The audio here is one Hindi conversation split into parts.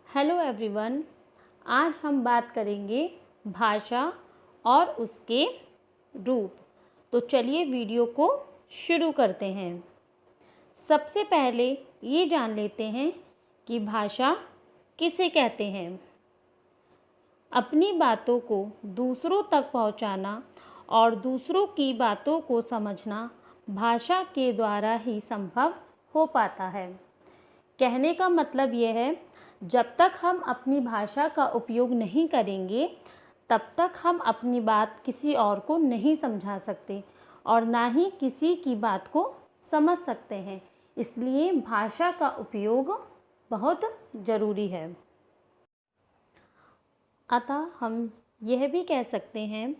Hello everyone. आज हम बात करेंगे भाषा और उसके रूप। तो चलिए वीडियो को शुरू करते हैं। सबसे पहले ये जान लेते हैं कि भाषा किसे कहते हैं। अपनी बातों को दूसरों तक पहुंचाना और दूसरों की बातों को समझना भाषा के द्वारा ही संभव हो पाता है। कहने का मतलब यह है, जब तक हम अपनी भाषा का उपयोग नहीं करेंगे तब तक हम अपनी बात किसी और को नहीं समझा सकते और ना ही किसी की बात को समझ सकते हैं। इसलिए भाषा का उपयोग बहुत ज़रूरी है। अतः हम यह भी कह सकते हैं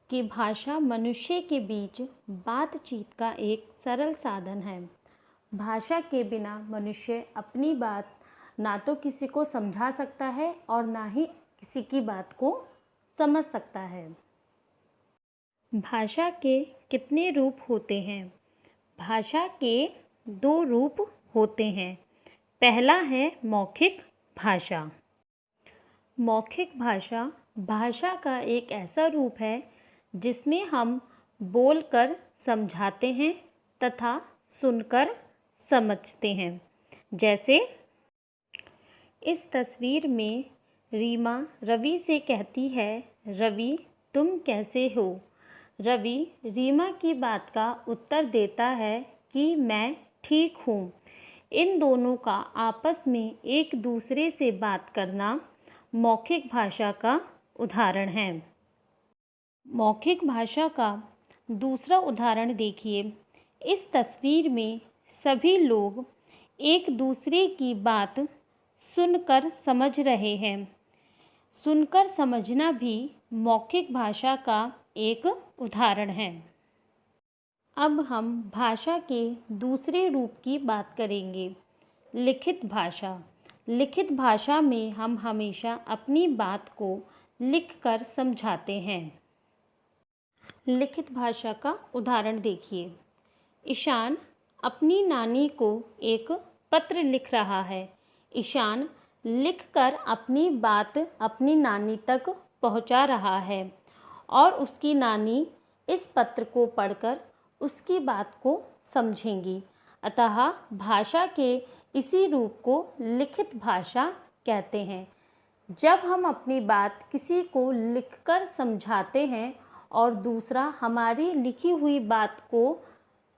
कि भाषा मनुष्य के बीच बातचीत का एक सरल साधन है। भाषा के बिना मनुष्य अपनी बात ना तो किसी को समझा सकता है और ना ही किसी की बात को समझ सकता है। भाषा के कितने रूप होते हैं? भाषा के 2 रूप होते हैं। पहला है मौखिक भाषा। मौखिक भाषा भाषा का एक ऐसा रूप है जिसमें हम बोलकर समझाते हैं तथा सुनकर समझते हैं। जैसे इस तस्वीर में रीमा रवि से कहती है, रवि तुम कैसे हो? रवि रीमा की बात का उत्तर देता है कि मैं ठीक हूँ। इन दोनों का आपस में एक दूसरे से बात करना मौखिक भाषा का उदाहरण है। मौखिक भाषा का दूसरा उदाहरण देखिए। इस तस्वीर में सभी लोग एक दूसरे की बात सुनकर समझ रहे हैं। सुनकर समझना भी मौखिक भाषा का एक उदाहरण है। अब हम भाषा के दूसरे रूप की बात करेंगे, लिखित भाषा। लिखित भाषा में हम हमेशा अपनी बात को लिखकर समझाते हैं। लिखित भाषा का उदाहरण देखिए। ईशान अपनी नानी को एक पत्र लिख रहा है। ईशान लिखकर अपनी बात अपनी नानी तक पहुंचा रहा है और उसकी नानी इस पत्र को पढ़कर उसकी बात को समझेंगी। अतः भाषा के इसी रूप को लिखित भाषा कहते हैं। जब हम अपनी बात किसी को लिखकर समझाते हैं और दूसरा हमारी लिखी हुई बात को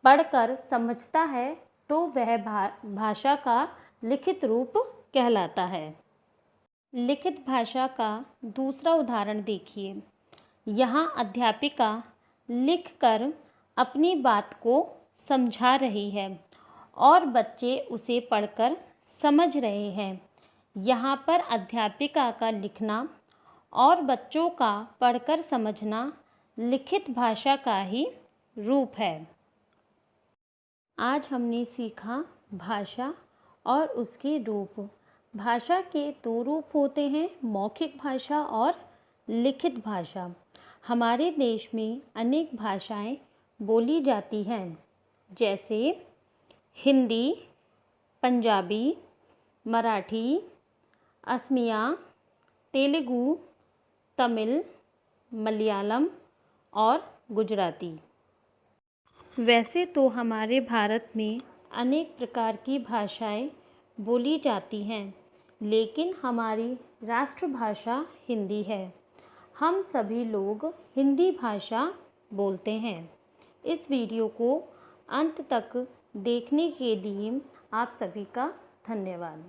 पढ़कर समझता है तो वह भाषा का लिखित रूप कहलाता है। लिखित भाषा का दूसरा उदाहरण देखिए। यहाँ अध्यापिका लिखकर अपनी बात को समझा रही है और बच्चे उसे पढ़कर समझ रहे हैं। यहाँ पर अध्यापिका का लिखना और बच्चों का पढ़कर समझना लिखित भाषा का ही रूप है। आज हमने सीखा भाषा और उसके रूप। भाषा के 2 रूप होते हैं, मौखिक भाषा और लिखित भाषा। हमारे देश में अनेक भाषाएं बोली जाती हैं, जैसे हिंदी, पंजाबी, मराठी, असमिया, तेलुगु, तमिल, मलयालम और गुजराती। वैसे तो हमारे भारत में अनेक प्रकार की भाषाएं बोली जाती हैं, लेकिन हमारी राष्ट्रभाषा हिंदी है। हम सभी लोग हिंदी भाषा बोलते हैं। इस वीडियो को अंत तक देखने के लिए आप सभी का धन्यवाद।